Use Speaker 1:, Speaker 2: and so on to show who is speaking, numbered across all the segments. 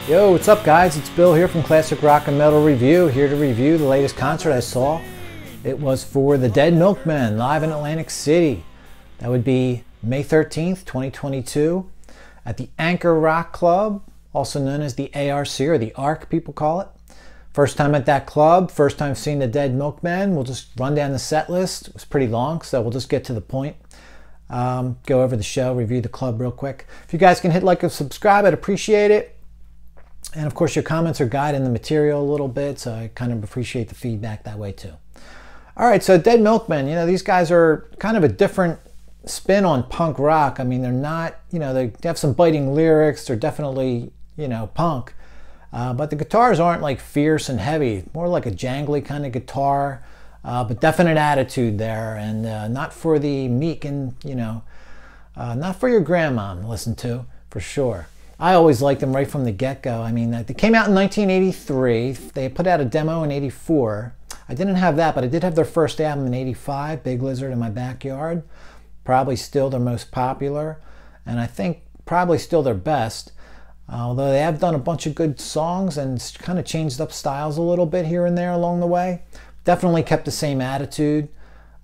Speaker 1: Yo, what's up guys? It's Bill here from Classic Rock and Metal Review, here to review the latest concert I saw. It was for the Dead Milkmen live in Atlantic City. That would be May 13th, 2022 at the Anchor Rock Club, also known as the ARC or the ARC people call it. First time at that club, first time seeing the Dead Milkmen. We'll just run down the set list. It was pretty long, so we'll just get to the point. Go over the show, review the club real quick. If you guys can hit like and subscribe, I'd appreciate it. And of course your comments are guiding the material a little bit, so I kind of appreciate the feedback that way too. Alright, so Dead Milkmen, you know, these guys are kind of a different spin on punk rock. I mean, they're not, you know, they have some biting lyrics, they're definitely, you know, punk. But the guitars aren't like fierce and heavy, more like a jangly kind of guitar, but definite attitude there, and not for the meek and, you know, not for your grandma to listen to, for sure. I always liked them right from the get-go. I mean, they came out in 1983. They put out a demo in 84. I didn't have that, but I did have their first album in 85, Big Lizard in My Backyard. Probably still their most popular, and I think probably still their best. Although they have done a bunch of good songs and kind of changed up styles a little bit here and there along the way. Definitely kept the same attitude.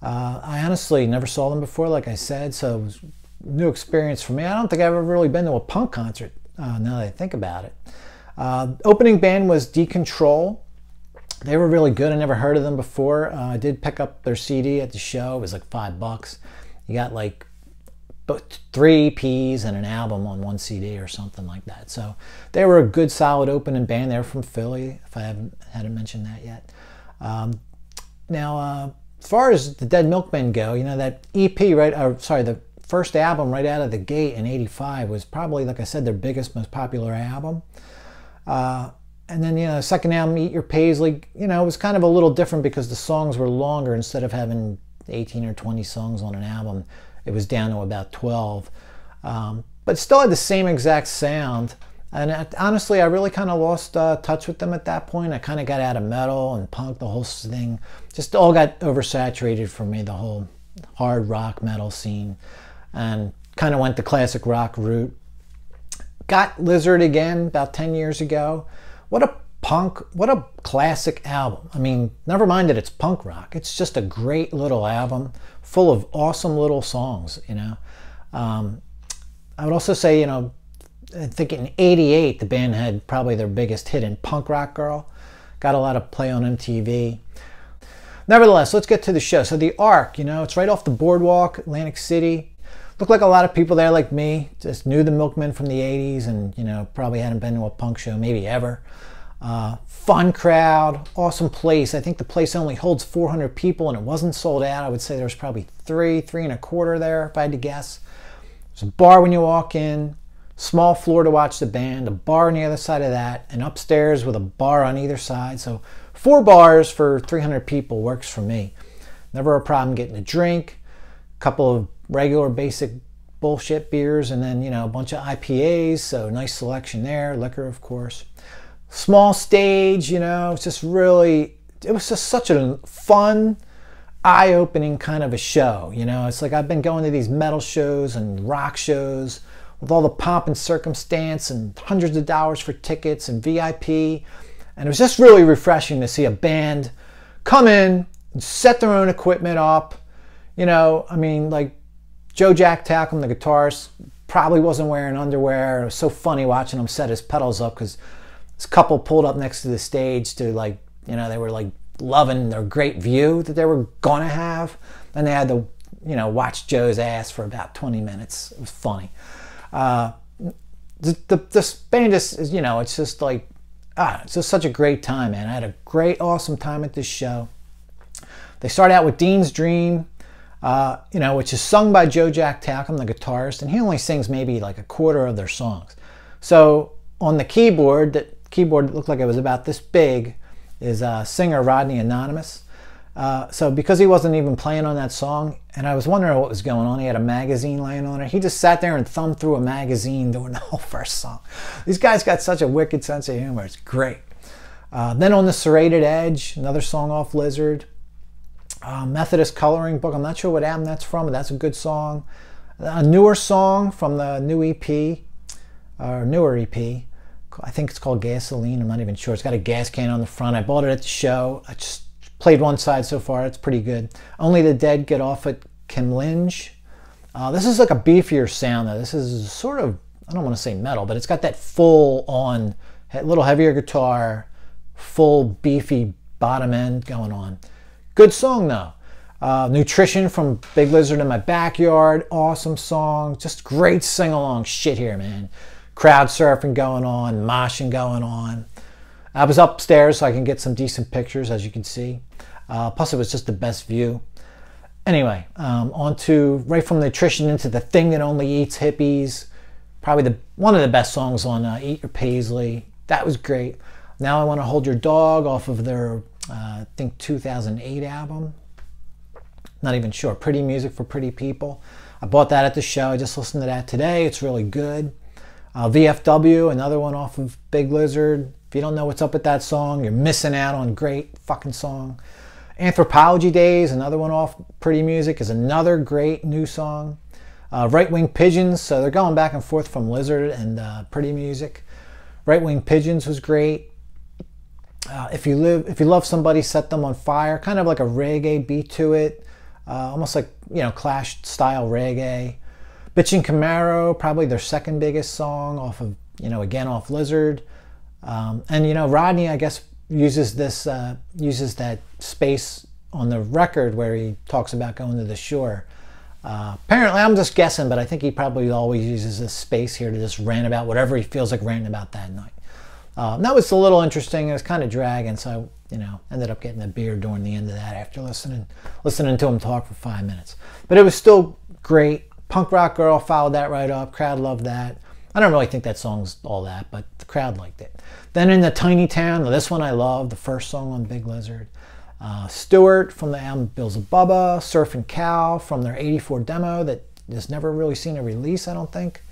Speaker 1: I honestly never saw them before, like I said, so it was a new experience for me. I don't think I've ever really been to a punk concert. Now that I think about it. Opening band was Decontrol. They were really good. I never heard of them before. I did pick up their CD at the show. It was like $5. You got like 3 EPs and an album on one CD or something like that. So they were a good solid opening band. They were from Philly, if I hadn't mentioned that yet. Now, as far as the Dead Milkmen go, you know, that EP, right, the first album right out of the gate in 85 was probably, like I said, their biggest, most popular album. And then, you know, the second album, Eat Your Paisley, you know, it was kind of a little different because the songs were longer. Instead of having 18 or 20 songs on an album, it was down to about 12. But still had the same exact sound. And honestly, I really kind of lost touch with them at that point. I kind of got out of metal and punk, the whole thing. Just all got oversaturated for me, the whole hard rock metal scene. And kind of went the classic rock route. Got Lizard again about 10 years ago. What a classic album. I mean, never mind that it's punk rock. It's just a great little album full of awesome little songs, you know. I would also say, you know, I think in 88 the band had probably their biggest hit in Punk Rock Girl. Got a lot of play on MTV. Nevertheless, let's get to the show. So the ARC, you know, it's right off the boardwalk, Atlantic City. Looked like a lot of people there like me, just knew the Milkmen from the 80s and, you know, probably hadn't been to a punk show, maybe ever. Fun crowd, awesome place. I think the place only holds 400 people and it wasn't sold out. I would say there was probably 3.25 there if I had to guess. There's a bar when you walk in, small floor to watch the band, a bar on the other side of that, and upstairs with a bar on either side. So 4 bars for 300 people works for me. Never a problem getting a drink, a couple of regular basic bullshit beers, and then, you know, a bunch of IPAs, so nice selection there, liquor of course. Small stage, you know, it's just really, it was just such a fun, eye-opening kind of a show, you know. It's like I've been going to these metal shows and rock shows with all the pomp and circumstance and hundreds of dollars for tickets and VIP, and it was just really refreshing to see a band come in and set their own equipment up. You know, I mean, like Joe Jack Tackham, the guitarist, probably wasn't wearing underwear. It was so funny watching him set his pedals up because this couple pulled up next to the stage to, like, you know, they were like loving their great view that they were gonna have. And they had to, you know, watch Joe's ass for about 20 minutes. It was funny. This band is, you know, it's just like, it's just such a great time, man. I had a great, awesome time at this show. They start out with Dean's Dream, you know, which is sung by Joe Jack Tackham, the guitarist, and he only sings maybe like a quarter of their songs. So on the keyboard, that keyboard looked like it was about this big, is singer Rodney Anonymous. So because he wasn't even playing on that song, and I was wondering what was going on, he had a magazine laying on it. He just sat there and thumbed through a magazine during the whole first song. These guys got such a wicked sense of humor. It's great. Then on the Serrated Edge, another song off Lizard. Methodist Coloring Book. I'm not sure what album that's from, but that's a good song. A newer song from the new EP, or newer EP, I think it's called Gasoline. I'm not even sure. It's got a gas can on the front. I bought it at the show. I just played one side so far. It's pretty good. Only the Dead Get Off It Can Linge. This is like a beefier sound though. This is sort of, I don't want to say metal, but it's got that full on, a little heavier guitar, full beefy bottom end going on. Good song though. Nutrition from Big Lizard in My Backyard. Awesome song. Just great sing-along shit here, man. Crowd surfing going on, moshing going on. I was upstairs so I can get some decent pictures, as you can see. Plus it was just the best view. Anyway, on to right from Nutrition into The Thing That Only Eats Hippies. Probably one of the best songs on Eat Your Paisley. That was great. Now I Want to Hold Your Dog off of their, I think, 2008 album. Not even sure. Pretty Music for Pretty People. I bought that at the show. I just listened to that today. It's really good. VFW, another one off of Big Lizard. If you don't know what's up with that song, you're missing out on a great fucking song. Anthropology Days, another one off Pretty Music, is another great new song. Right Wing Pigeons, so they're going back and forth from Lizard and Pretty Music. Right Wing Pigeons was great. If you love somebody, set them on fire. Kind of like a reggae beat to it, almost like, you know, Clash style reggae. Bitchin' Camaro, probably their second biggest song off of, you know, again off Lizard. And you know, Rodney, I guess, uses that space on the record where he talks about going to the shore. Apparently, I'm just guessing, but I think he probably always uses this space here to just rant about whatever he feels like ranting about that night. That was a little interesting. It was kind of dragging, so you know, ended up getting a beer during the end of that after listening to him talk for 5 minutes. But it was still great. Punk Rock Girl followed that right up. Crowd loved that. I don't really think that song's all that, but the crowd liked it. Then in the Tiny Town, this one I love, the first song on Big Lizard. Stewart from the album Bills of Bubba. Surfin' Cow from their '84 demo that has never really seen a release, I don't think.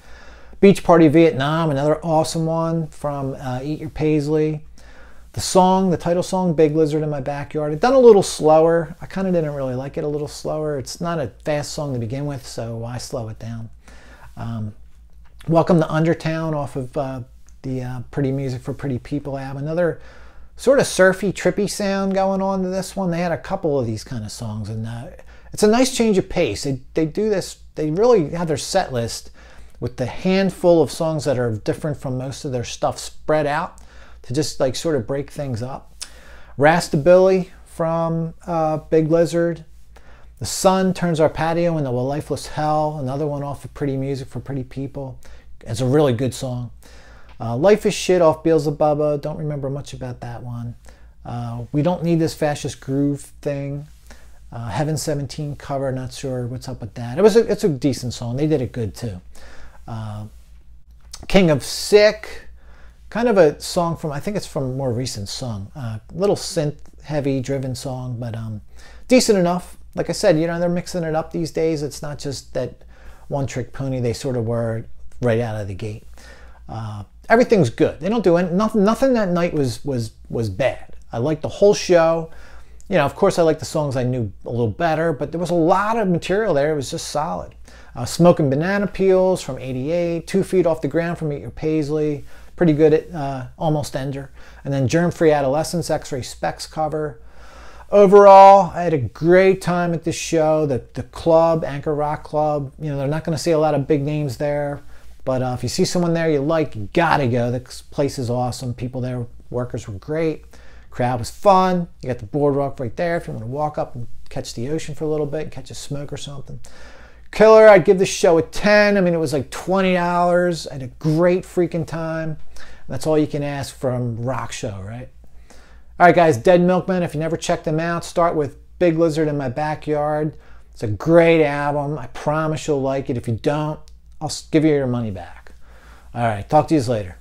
Speaker 1: Beach Party Vietnam, another awesome one from Eat Your Paisley. The title song, Big Lizard in My Backyard. It's done a little slower. I kind of didn't really like it a little slower. It's not a fast song to begin with, so why slow it down? Welcome to Undertown off of the Pretty Music for Pretty People album. Another sort of surfy, trippy sound going on to this one. They had a couple of these kind of songs, and it's a nice change of pace. They do this, they really have their set list with the handful of songs that are different from most of their stuff spread out to just like sort of break things up. Rastabilly from Big Lizard. The Sun Turns Our Patio into a Lifeless Hell, another one off of Pretty Music for Pretty People. It's a really good song. Life is Shit off Beelzebubba. Don't remember much about that one. We Don't Need This Fascist Groove Thing. Heaven 17 cover, not sure what's up with that. It's a decent song. They did it good too. King of Sick, kind of a song from, I think it's from a more recent song. Little synth heavy driven song, but decent enough. Like I said, you know, they're mixing it up these days. It's not just that one trick pony they sort of were right out of the gate. Everything's good. They don't do nothing that night was bad. I liked the whole show. You know, of course I liked the songs I knew a little better, but there was a lot of material there. It was just solid. Smoking Banana Peels from '88, 2 Feet Off the Ground from Eat Your Paisley, pretty good at Almost Ender. And then Germ Free Adolescence, X-Ray Specs cover. Overall, I had a great time at this show. The club, Anchor Rock Club, you know, they're not going to see a lot of big names there. But if you see someone there you like, you gotta go. This place is awesome. People there, workers were great. Crowd was fun. You got the boardwalk right there if you want to walk up and catch the ocean for a little bit, catch a smoke or something. Killer, I'd give this show a 10. I mean, it was like $20. I had a great freaking time. That's all you can ask from rock show, right? All right, guys, Dead Milkmen. If you never checked them out, start with Big Lizard in My Backyard. It's a great album. I promise you'll like it. If you don't, I'll give you your money back. All right, talk to you later.